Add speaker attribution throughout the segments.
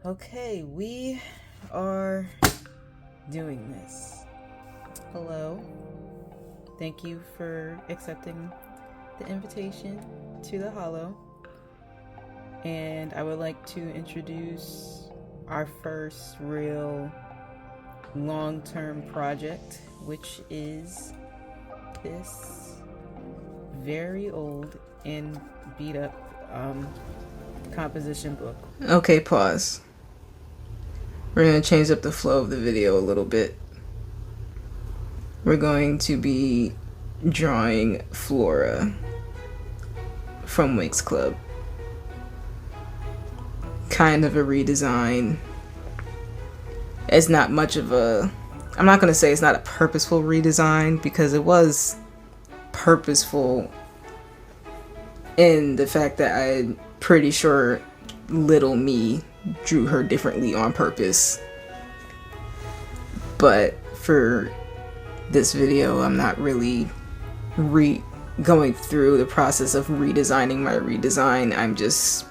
Speaker 1: Okay, we are doing this. Hello. Thank you for accepting the invitation to the Hollow. And I would like to introduce our first real long-term project, which is this very old and beat up composition book. Okay, pause. We're going to change up the flow of the video a little bit. We're going to be drawing Flora from Winx Club. Kind of a redesign. It's not much of a... I'm not going to say it's not a purposeful redesign, because it was purposeful in the fact that I'm pretty sure little me drew her differently on purpose. But for this video, I'm not really going through the process of redesigning my redesign. I'm just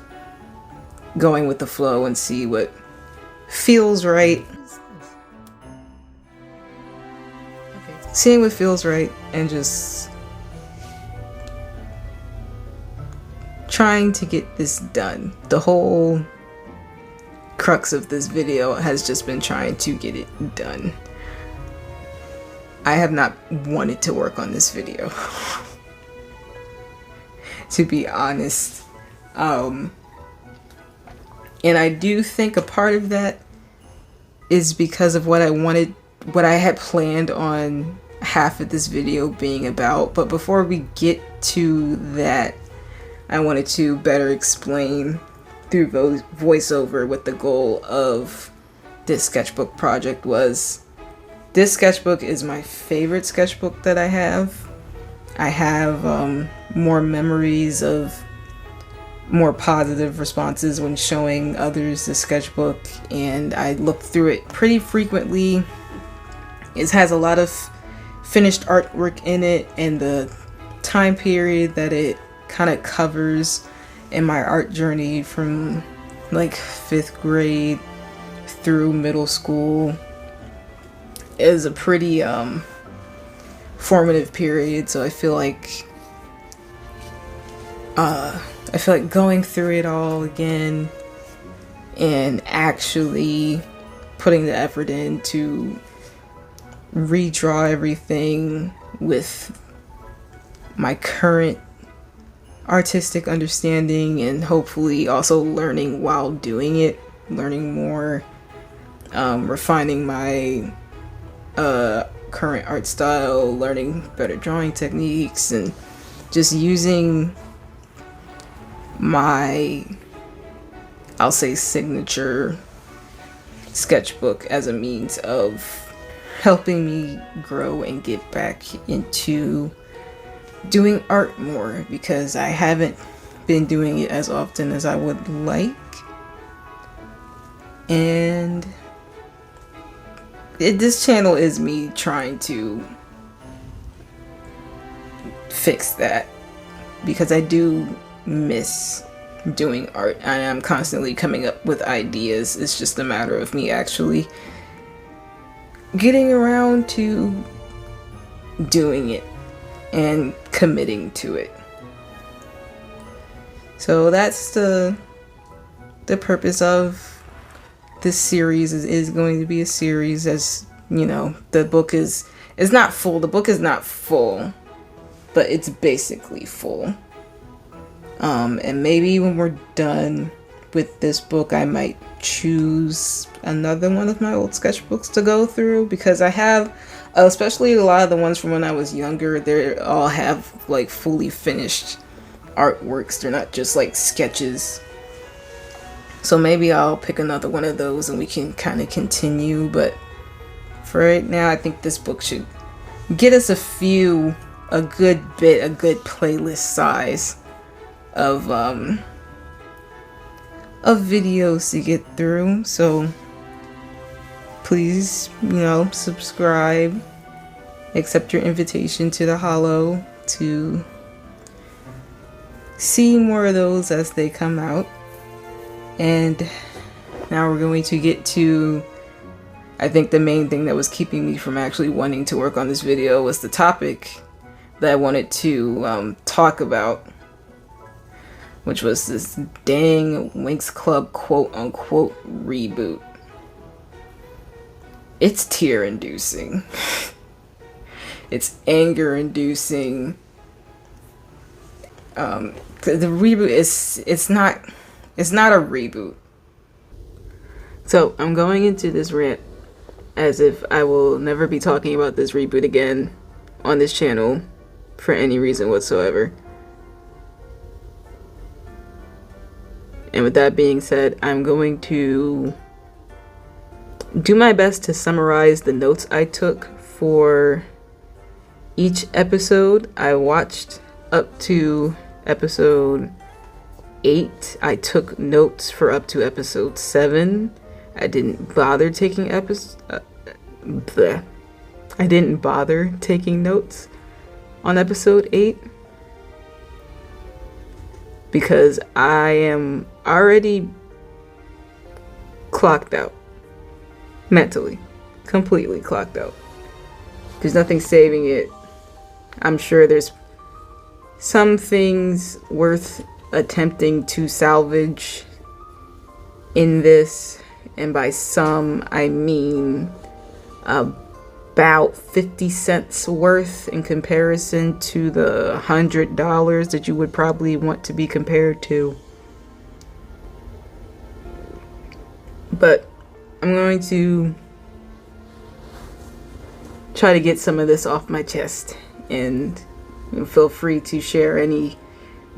Speaker 1: going with the flow and see what feels right. Seeing what feels right and just trying to get this done. The whole crux of this video has just been trying to get it done. I have not wanted to work on this video, to be honest. And I do think a part of that is because of what I had planned on half of this video being about. But before we get to that, I wanted to better explain through voiceover what the goal of this sketchbook project was. This sketchbook is my favorite sketchbook that I have. I have more memories of more positive responses when showing others the sketchbook, and I look through it pretty frequently. It has a lot of finished artwork in it, and the time period that it kind of covers in my art journey from like 5th grade through middle school is a pretty formative period. So I feel like going through it all again and actually putting the effort in to redraw everything with my current artistic understanding, and hopefully also learning while doing it, learning more, refining my current art style, learning better drawing techniques, and just using my, I'll say, signature sketchbook as a means of helping me grow and get back into doing art more, because I haven't been doing it as often as I would like, and this channel is me trying to fix that, because I do miss doing art and I'm constantly coming up with ideas. It's just a matter of me actually getting around to doing it and committing to it. So that's the purpose of this series. Is going to be a series, as you know. The book is not full. The book is not full, but it's basically full. And maybe when we're done with this book, I might choose another one of my old sketchbooks to go through, because I have, especially a lot of the ones from when I was younger, they all have like fully finished artworks. They're not just like sketches. So maybe I'll pick another one of those and we can kind of continue. But for right now, I think this book should get us a good playlist size of videos to get through. So please, subscribe, accept your invitation to the Hollow to see more of those as they come out. And Now we're going to get to, I think the main thing that was keeping me from actually wanting to work on this video was the topic that I wanted to talk about, which was this dang Winx Club quote-unquote reboot. It's tear-inducing. It's anger-inducing. The reboot it's not a reboot. So I'm going into this rant as if I will never be talking about this reboot again on this channel for any reason whatsoever. And with that being said, I'm going to do my best to summarize the notes I took for each episode. I watched up to episode 8. I took notes for up to episode 7. I didn't bother taking I didn't bother taking notes on episode 8 because I am already clocked out. Mentally. Completely clocked out. There's nothing saving it. I'm sure there's some things worth attempting to salvage in this, and by some I mean about 50 cents worth in comparison to the $100 that you would probably want to be compared to. But I'm going to try to get some of this off my chest, and feel free to share any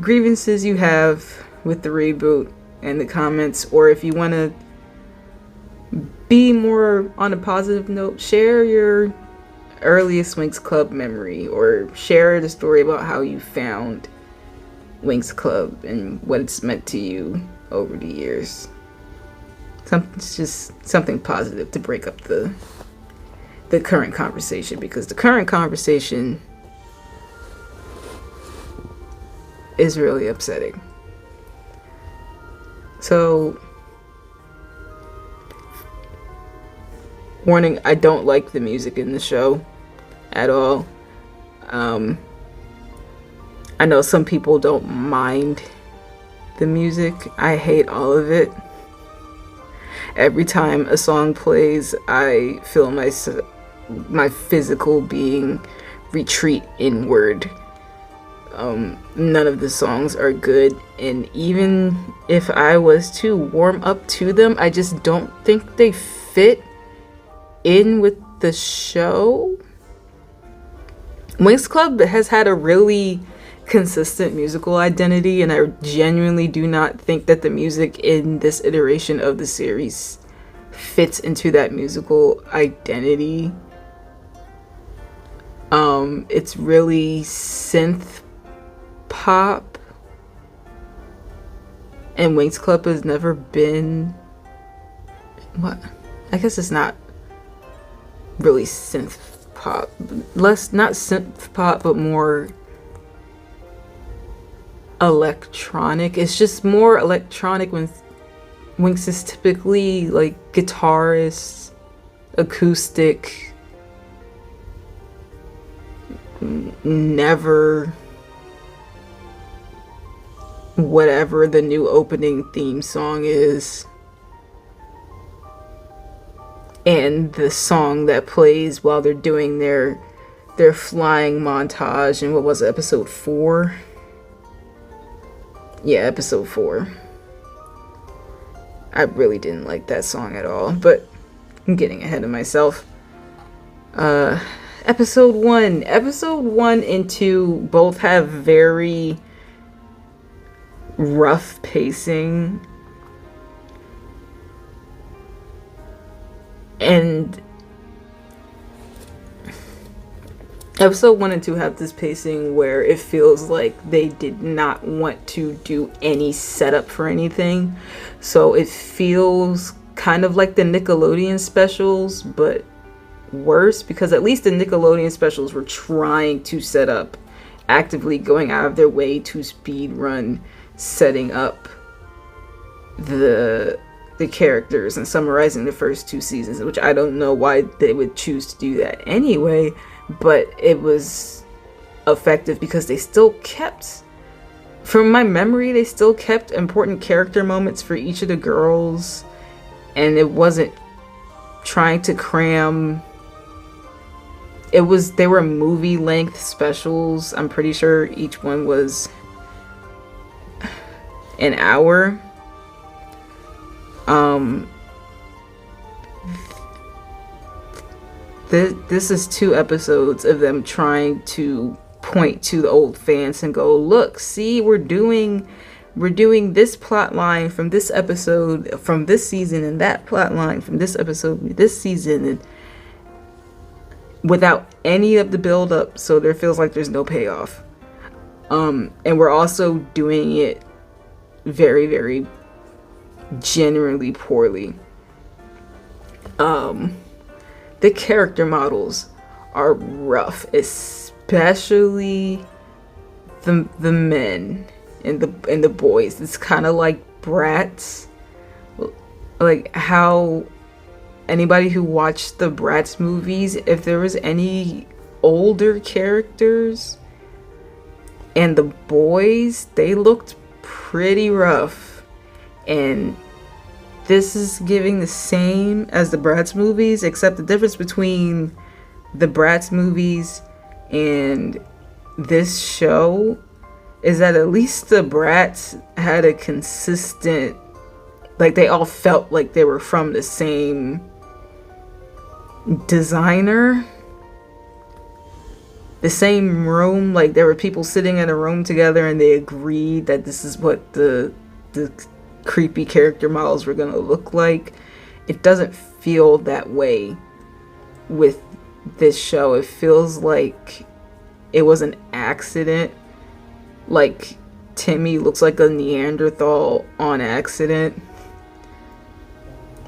Speaker 1: grievances you have with the reboot in the comments, or if you want to be more on a positive note, share your earliest Winx Club memory, or share the story about how you found Winx Club and what it's meant to you over the years. It's just something positive to break up the current conversation, because the current conversation is really upsetting. So, warning, I don't like the music in the show at all. I know some people don't mind the music. I hate all of it. Every time a song plays, I feel my physical being retreat inward. None of the songs are good, and even if I was to warm up to them, I just don't think they fit in with the show. Winx Club has had a really consistent musical identity, and I genuinely do not think that the music in this iteration of the series fits into that musical identity. It's really synth pop, and Winx Club has never been, what? I guess it's not really synth pop. Not synth pop, but more electronic. It's just more electronic when Winx is typically like guitarist, acoustic, never whatever the new opening theme song is, and the song that plays while they're doing their flying montage. And what was it, episode 4? Yeah, episode 4. I really didn't like that song at all, but I'm getting ahead of myself. Episode 1 and 2 both have very rough pacing, and episode 1 and 2 have this pacing where it feels like they did not want to do any setup for anything. So it feels kind of like the Nickelodeon specials, but worse, because at least the Nickelodeon specials were trying to set up, actively going out of their way to speed run setting up the the characters and summarizing the first 2 seasons, which I don't know why they would choose to do that anyway, but it was effective because they still kept, from my memory, they still kept important character moments for each of the girls, and it wasn't trying to cram. They were movie length specials. I'm pretty sure each one was an hour. This is 2 episodes of them trying to point to the old fans and go, look, see, we're doing this plot line from this episode from this season, and that plot line from this episode this season, and without any of the build up, so there feels like there's no payoff. And we're also doing it very, very genuinely poorly. The character models are rough, especially the men and the boys. It's kind of like Bratz, like how anybody who watched the Bratz movies, if there was any older characters and the boys, they looked pretty rough. And this is giving the same as the Bratz movies, except the difference between the Bratz movies and this show is that at least the Bratz had a consistent, like, they all felt like they were from the same designer, the same room. Like, there were people sitting in a room together and they agreed that this is what the creepy character models were gonna look like. It doesn't feel that way with this show. It feels like it was an accident. Like, Timmy looks like a Neanderthal on accident.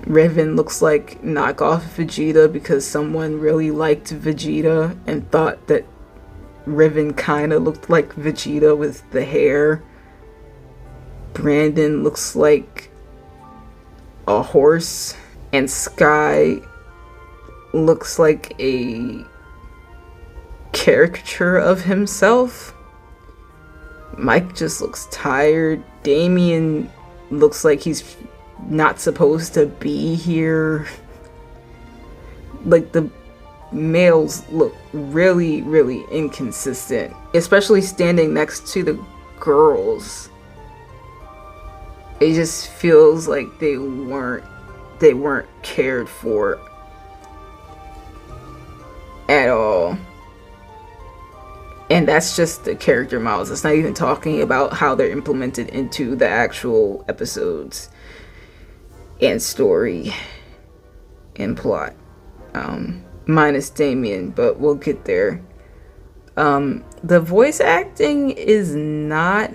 Speaker 1: Riven looks like knockoff Vegeta because someone really liked Vegeta and thought that Riven kind of looked like Vegeta with the hair. Brandon looks like a horse, and Sky looks like a caricature of himself. Mike just looks tired. Damien looks like he's not supposed to be here. Like, the males look really, really inconsistent, especially standing next to the girls. It just feels like they weren't cared for at all. And that's just the character models. It's not even talking about how they're implemented into the actual episodes and story and plot. Minus Damien, but we'll get there. The voice acting is not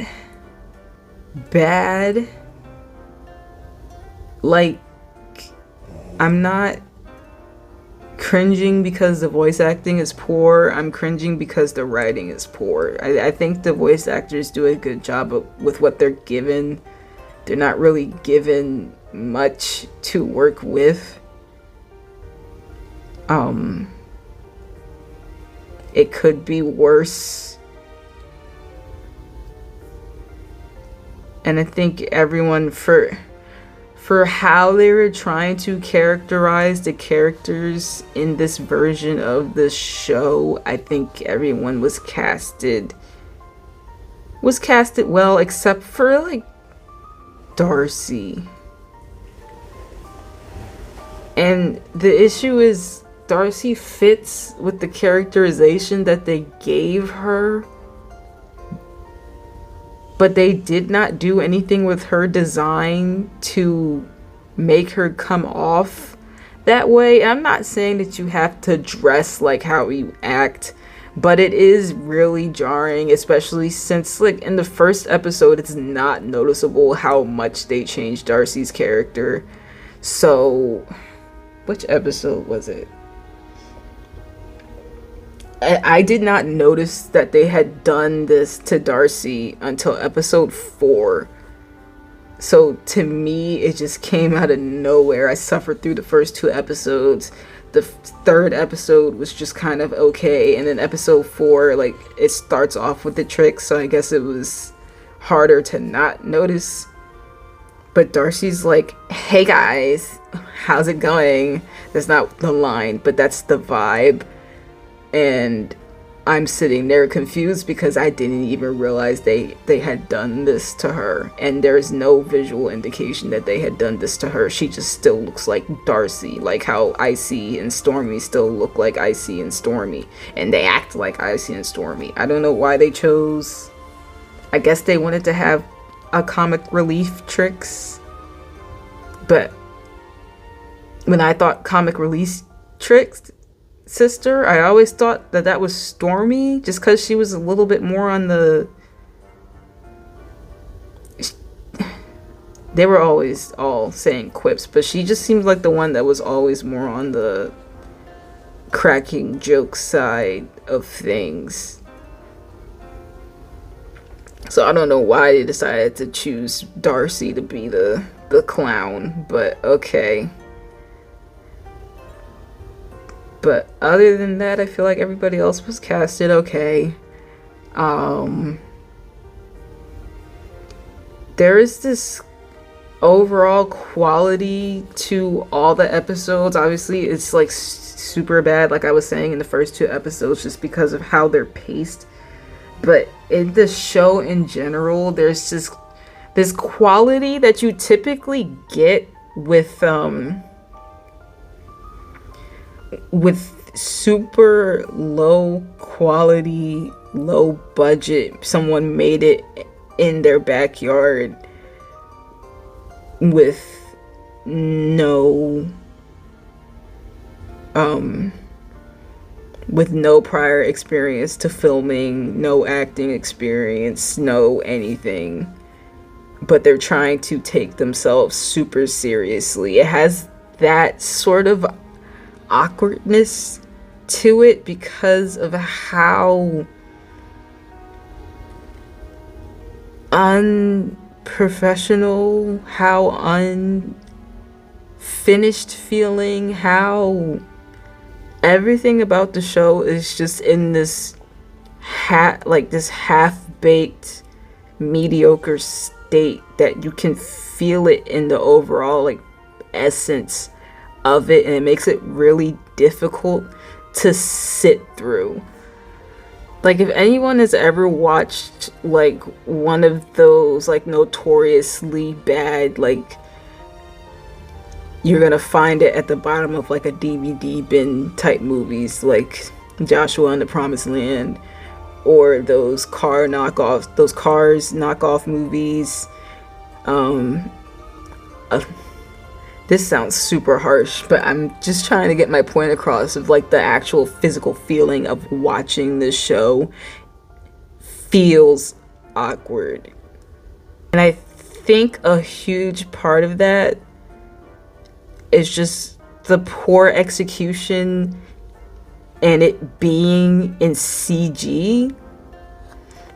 Speaker 1: bad. Like, I'm not cringing because the voice acting is poor. I'm cringing because the writing is poor. I think the voice actors do a good job with what they're given. They're not really given much to work with. It could be worse. And I think everyone, for how they were trying to characterize the characters in this version of the show, I think everyone was casted well, except for, like, Darcy. And the issue is Darcy fits with the characterization that they gave her, but they did not do anything with her design to make her come off that way. I'm not saying that you have to dress like how you act, but it is really jarring, especially since, like, in the first episode, it's not noticeable how much they changed Darcy's character. So, which episode was it? I did not notice that they had done this to Darcy until episode 4. So to me, it just came out of nowhere. I suffered through the first 2 episodes. The third episode was just kind of okay, and then episode 4, like, it starts off with the trick, so I guess it was harder to not notice. But Darcy's like, hey guys, how's it going? That's not the line, but that's the vibe. And I'm sitting there confused because I didn't even realize they had done this to her. And there's no visual indication that they had done this to her. She just still looks like Darcy, like how Icy and Stormy still look like Icy and Stormy. And they act like Icy and Stormy. I don't know why they chose. I guess they wanted to have a comic relief Trix. But when I thought comic relief Trix sister, I always thought that was Stormy, just because she was a little bit more on the... They were always all saying quips, but she just seemed like the one that was always more on the cracking joke side of things. So I don't know why they decided to choose Darcy to be the clown, but okay. But other than that, I feel like everybody else was casted okay. There is this overall quality to all the episodes. Obviously, it's like super bad, like I was saying in the first 2 episodes, just because of how they're paced. But in the show in general, there's just this quality that you typically get with super low quality, low budget. Someone made it in their backyard with no prior experience to filming, no acting experience, no anything. But they're trying to take themselves super seriously. It has that sort of awkwardness to it because of how unprofessional, how unfinished feeling, how everything about the show is just in this half-baked, mediocre state that you can feel it in the overall like essence of it, and it makes it really difficult to sit through. Like, if anyone has ever watched like one of those like notoriously bad, like, you're gonna find it at the bottom of like a DVD bin type movies, like Joshua and the Promised Land, or those cars knockoff movies. This sounds super harsh, but I'm just trying to get my point across of like the actual physical feeling of watching this show feels awkward. And I think a huge part of that is just the poor execution and it being in CG.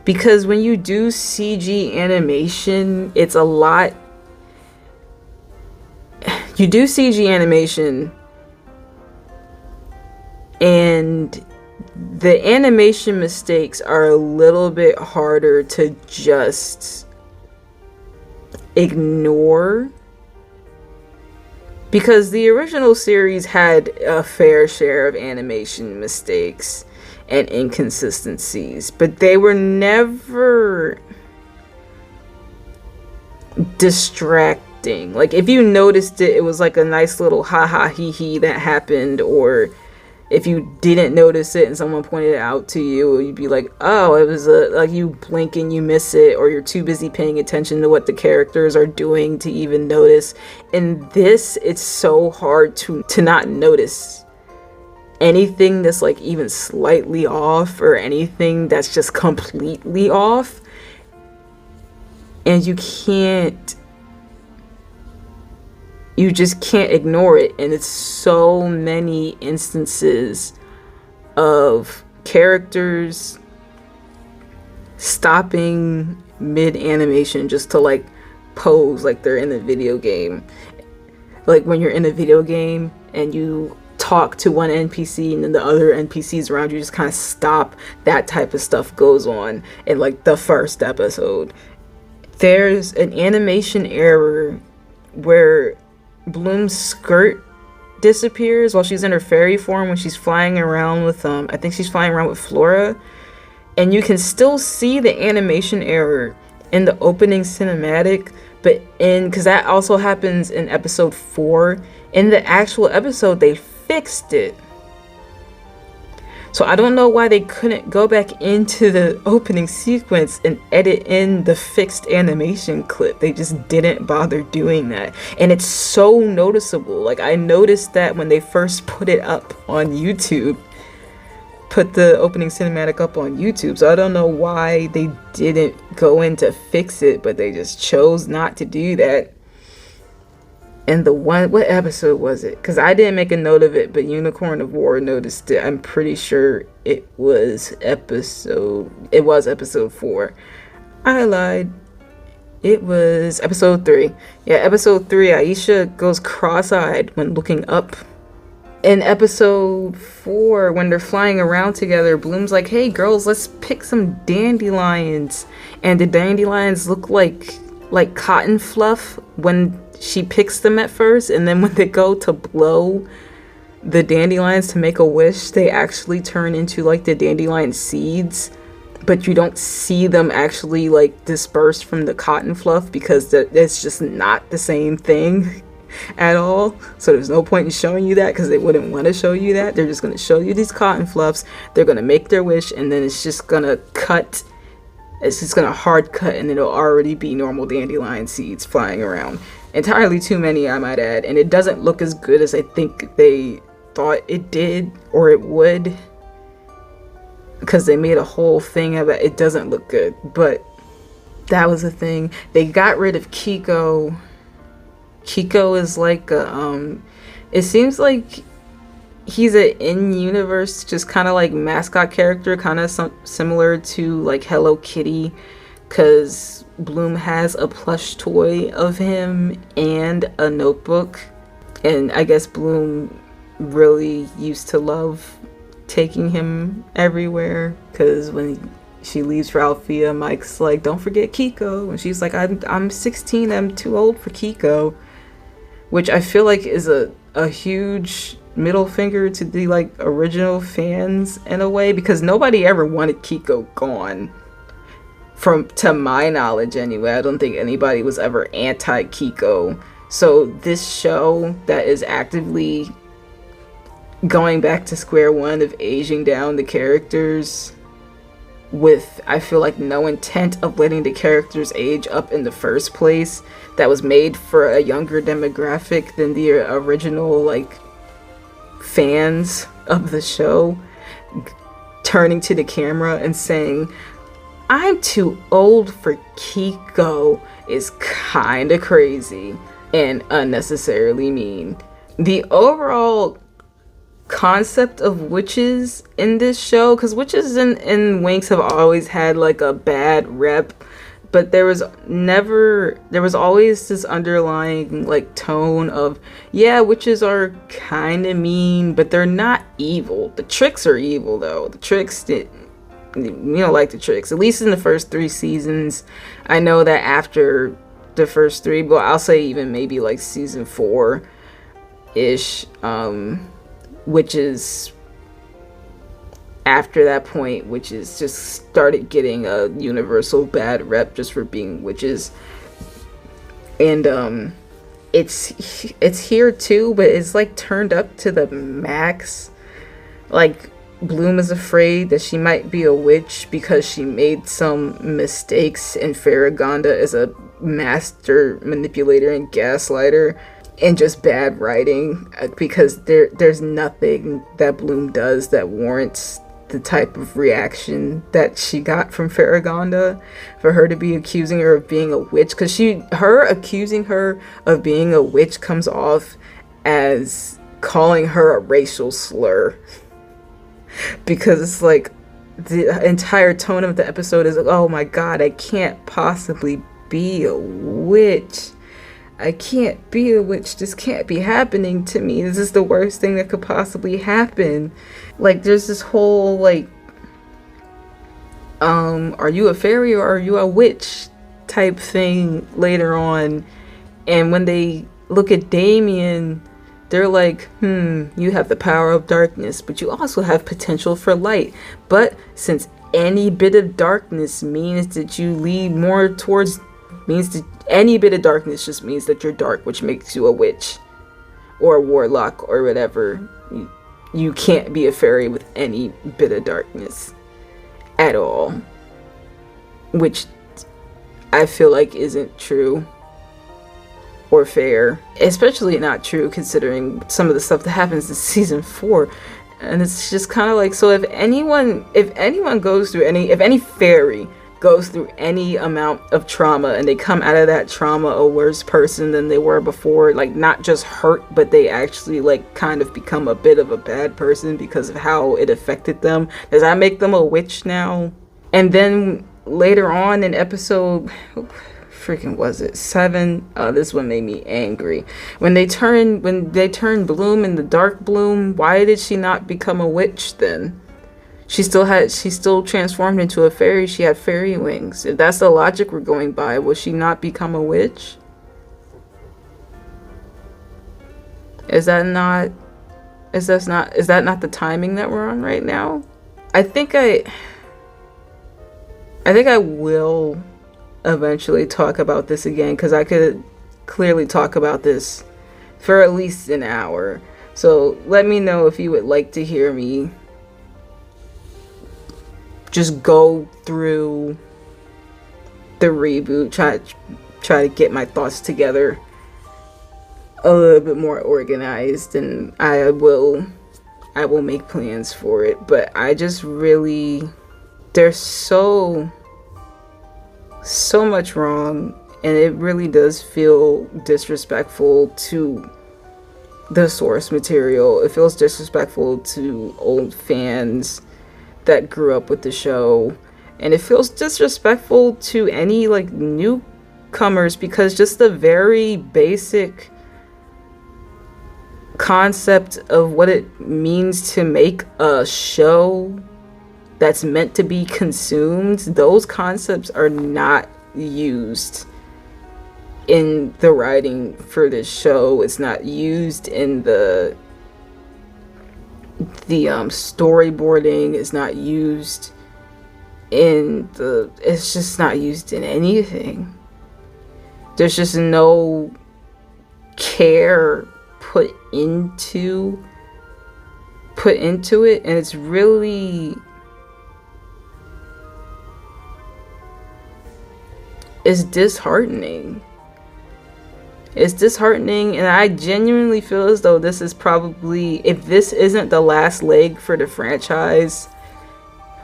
Speaker 1: Because when you do CG animation, it's a lot. You do CG animation and the animation mistakes are a little bit harder to just ignore, because the original series had a fair share of animation mistakes and inconsistencies, but they were never distracting. Like, if you noticed it, it was like a nice little ha-ha hee-hee that happened, or if you didn't notice it and someone pointed it out to you, you'd be like, oh, it was like you blink and you miss it, or you're too busy paying attention to what the characters are doing to even notice. In this, it's so hard to not notice anything that's like even slightly off, or anything that's just completely off. And you just can't ignore it. And it's so many instances of characters stopping mid animation just to like pose like they're in a video game. Like when you're in a video game and you talk to one NPC and then the other NPCs around you just kind of stop. That type of stuff goes on in like the first episode. There's an animation error where Bloom's skirt disappears while she's in her fairy form when she's flying around with I think she's flying around with Flora, and you can still see the animation error in the opening cinematic, but because that also happens in episode 4, in the actual episode they fixed it. So I don't know why they couldn't go back into the opening sequence and edit in the fixed animation clip. They just didn't bother doing that. And it's so noticeable. Like, I noticed that when they first put it up on YouTube, put the opening cinematic up on YouTube. So I don't know why they didn't go in to fix it, but they just chose not to do that. And what episode was it? Because I didn't make a note of it, but Unicorn of War noticed it. I'm pretty sure it was episode 4. I lied. It was episode 3. Yeah, episode 3, Aisha goes cross-eyed when looking up. In episode 4, when they're flying around together, Bloom's like, hey girls, let's pick some dandelions. And the dandelions look like cotton fluff when she picks them at first, and then when they go to blow the dandelions to make a wish, they actually turn into like the dandelion seeds, but you don't see them actually like disperse from the cotton fluff because it's just not the same thing at all. So there's no point in showing you that because they wouldn't want to show you that. They're just going to show you these cotton fluffs, they're going to make their wish, and then it's just going to cut. It's just going to hard cut, and it'll already be normal dandelion seeds flying around. Entirely too many, I might add, and it doesn't look as good as I think they thought it did or it would, because they made a whole thing of it. It doesn't look good, but that was the thing. They got rid of Kiko. Kiko is like a, it seems like he's an in-universe, just kind of like mascot character, kind of similar to like Hello Kitty, because Bloom has a plush toy of him and a notebook, and I guess Bloom really used to love taking him everywhere, because when she leaves for Althea, Mike's like, don't forget Kiko, and she's like, I'm 16, I'm too old for Kiko, which I feel like is a huge middle finger to the like original fans in a way, because nobody ever wanted Kiko gone. To my knowledge anyway, I don't think anybody was ever anti-Kiko. So this show that is actively going back to square one of aging down the characters with, I feel like, no intent of letting the characters age up in the first place, that was made for a younger demographic than the original like fans of the show, turning to the camera and saying, I'm too old for Kiko, is kind of crazy and unnecessarily mean. The overall concept of witches in this show, because witches in Winx have always had like a bad rep, but there was always this underlying like tone of, yeah, witches are kind of mean, but they're not evil. The tricks are evil though. The tricks, we don't like the tricks, at least in the first 3 seasons. I know that after the first 3, but I'll say even maybe like season 4-ish, witches, after that point, witches just started getting a universal bad rep just for being witches. And it's here too, but it's like turned up to the max. Like, Bloom is afraid that she might be a witch because she made some mistakes, and Farragonda is a master manipulator and gaslighter, and just bad writing, because there's nothing that Bloom does that warrants the type of reaction that she got from Farragonda for her to be accusing her of being a witch, because her accusing her of being a witch comes off as calling her a racial slur. Because it's like the entire tone of the episode is like, oh my god, I can't possibly be a witch. I can't be a witch. This can't be happening to me. This is the worst thing that could possibly happen. Like, there's this whole, like, are you a fairy or are you a witch type thing later on. And when they look at Damien, they're like, you have the power of darkness, but you also have potential for light. But since any bit of darkness means that you lead more towards, means that any bit of darkness just means that you're dark, which makes you a witch or a warlock or whatever. You can't be a fairy with any bit of darkness at all, which I feel like isn't true or fair, especially not true considering some of the stuff that happens in season 4. And it's just kind of like, so if anyone goes through if any fairy goes through any amount of trauma and they come out of that trauma a worse person than they were before, like not just hurt, but they actually like kind of become a bit of a bad person because of how it affected them, does that make them a witch now? And then later on in episode, freaking was it 7? This one made me angry. When they turned Bloom into Dark Bloom, why did she not become a witch then? She still transformed into a fairy. She had fairy wings. If that's the logic we're going by, will she not become a witch? Is that not the timing that we're on right now? I think I will eventually talk about this again, because I could clearly talk about this for at least an hour. So let me know if you would like to hear me just go through the reboot, try to get my thoughts together a little bit more organized, and I will make plans for it. But I just really, there's so much wrong, and it really does feel disrespectful to the source material. It feels disrespectful to old fans that grew up with the show, and it feels disrespectful to any like newcomers, because just the very basic concept of what it means to make a show that's meant to be consumed, those concepts are not used in the writing for this show. It's not used in the storyboarding. Is not used in it's just not used in anything. There's just no care put into it, and it's really, it's disheartening. It's disheartening, and I genuinely feel as though this is probably, if this isn't the last leg for the franchise,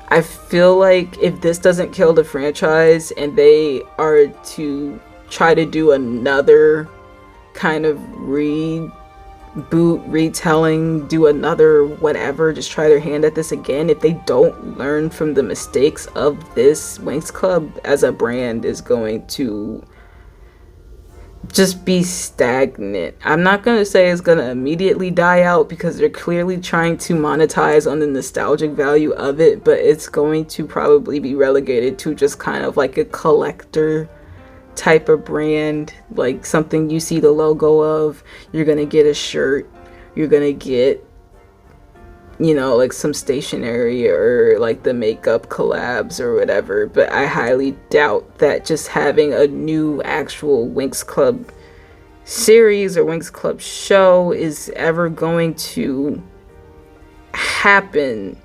Speaker 1: I feel like if this doesn't kill the franchise and they are to try to do another kind of reboot, retelling, do another whatever, just try their hand at this again, if they don't learn from the mistakes of this, Winx Club as a brand is going to just be stagnant. I'm not going to say it's going to immediately die out, because they're clearly trying to monetize on the nostalgic value of it, but it's going to probably be relegated to just kind of like a collector type of brand, like something you see the logo of, you're going to get a shirt, you're going to get, you know, like some stationery or like the makeup collabs or whatever. But I highly doubt that just having a new actual Winx Club series or Winx Club show is ever going to happen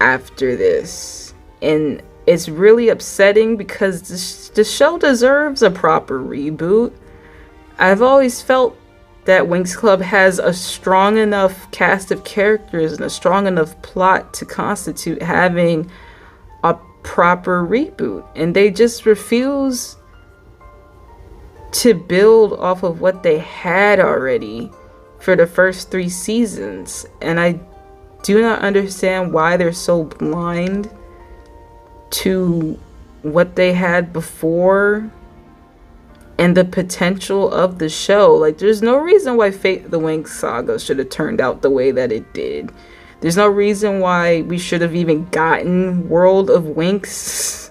Speaker 1: after this. And it's really upsetting, because the show deserves a proper reboot. I've always felt that Winx Club has a strong enough cast of characters and a strong enough plot to constitute having a proper reboot, and they just refuse to build off of what they had already for the first 3 seasons. And I do not understand why they're so blind to what they had before and the potential of the show. Like, there's no reason why Fate the Winx saga should have turned out the way that it did. There's no reason why we should have even gotten World of Winx.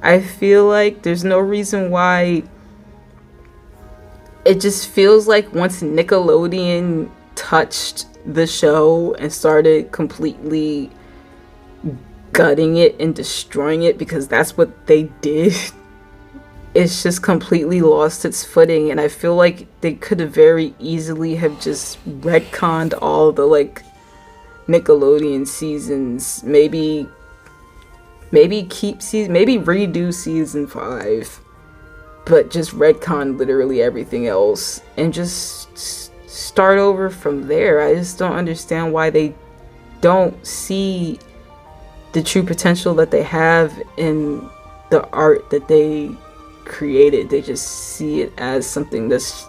Speaker 1: I feel like there's no reason why. It just feels like once Nickelodeon touched the show and started completely gutting it and destroying it, because that's what they did, it's just completely lost its footing. And I feel like they could have very easily have just retconned all the like Nickelodeon seasons, maybe keep season, maybe redo season 5, but just retcon literally everything else and just start over from there. I just don't understand why they don't see the true potential that they have in the art that they created. They just see it as something that's,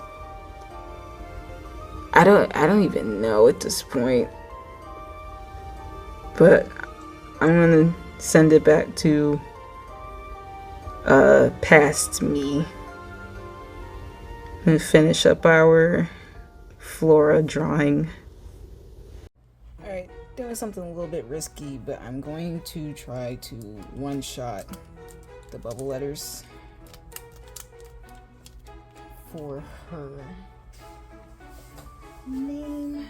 Speaker 1: I don't even know at this point. But I'm gonna send it back to past me and finish up our flora drawing. Alright, doing something a little bit risky, but I'm going to try to one-shot the bubble letters for her name.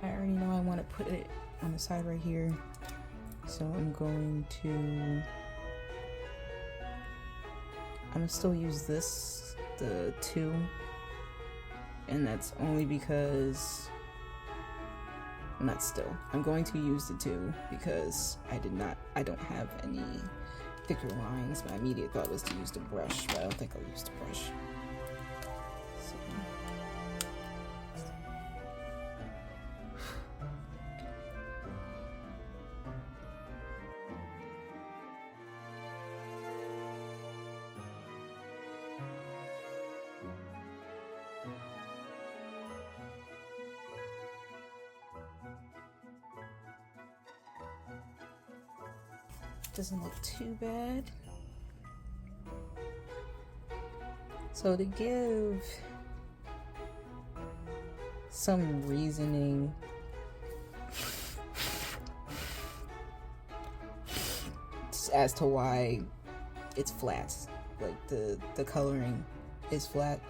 Speaker 1: I already know I want to put it on the side right here, so I'm going to still use this, the 2, and that's only because I'm going to use the 2 because I don't have any thicker lines. My immediate thought was to use the brush, but I don't think I'll use the brush. So. Doesn't look too bad. So to give some reasoning, as to why it's flat, like the coloring is flat.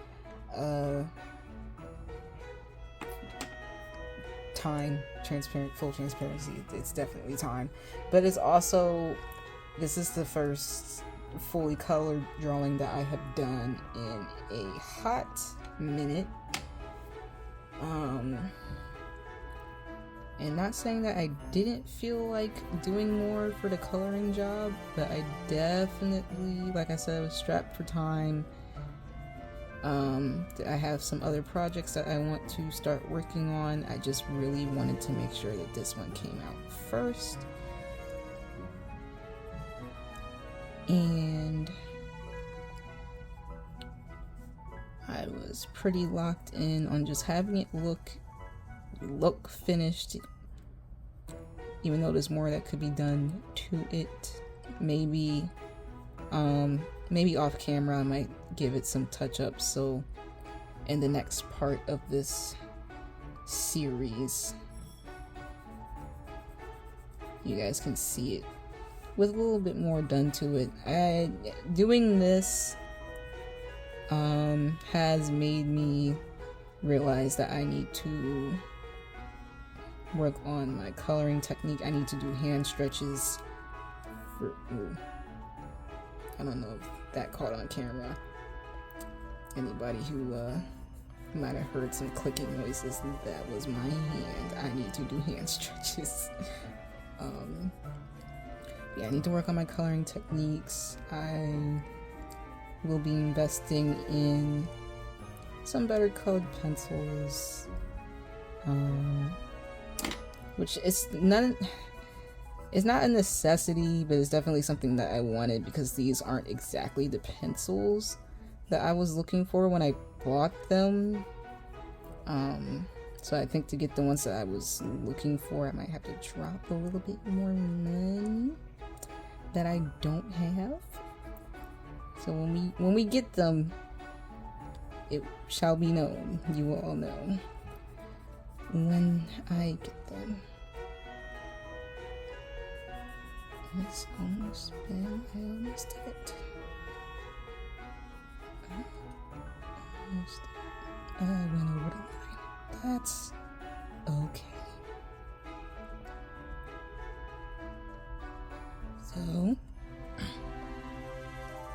Speaker 1: Time, full transparency, it's definitely time, but it's also, this is the first fully colored drawing that I have done in a hot minute. And not saying that I didn't feel like doing more for the coloring job, but I definitely, like I said, I was strapped for time. I have some other projects that I want to start working on. I just really wanted to make sure that this one came out first. And I was pretty locked in on just having it look finished, even though there's more that could be done to it. Maybe off camera I might give it some touch-ups, so in the next part of this series you guys can see it with a little bit more done to it. Doing this has made me realize that I need to work on my coloring technique. I need to do hand stretches for, I don't know if that caught on camera. Anybody who might have heard some clicking noises, that was my hand. I need to do hand stretches. Yeah, I need to work on my coloring techniques. I will be investing in some better colored pencils, which is not a necessity, but it's definitely something that I wanted, because these aren't exactly the pencils that I was looking for when I bought them. So I think to get the ones that I was looking for, I might have to drop a little bit more money that I don't have. So when we get them, it shall be known. You will all know when I get them. It's almost been. I almost did it. I went over the line. That's okay. So,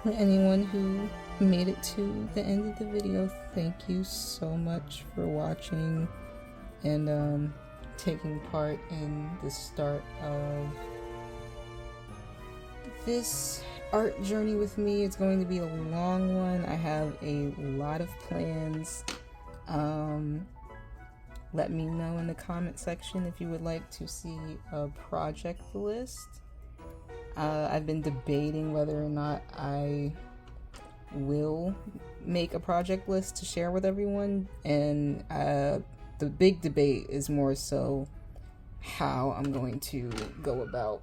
Speaker 1: for anyone who made it to the end of the video, thank you so much for watching and taking part in the start of this art journey with me. It's going to be a long one. I have a lot of plans. Let me know in the comment section if you would like to see a project list. I've been debating whether or not I will make a project list to share with everyone, and the big debate is more so how I'm going to go about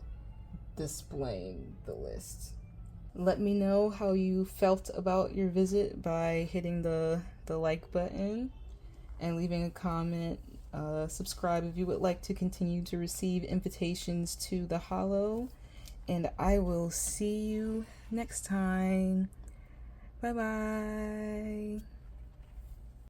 Speaker 1: displaying the list. Let me know how you felt about your visit by hitting the like button and leaving a comment. Subscribe if you would like to continue to receive invitations to the Hollow, and I will see you next time. Bye bye.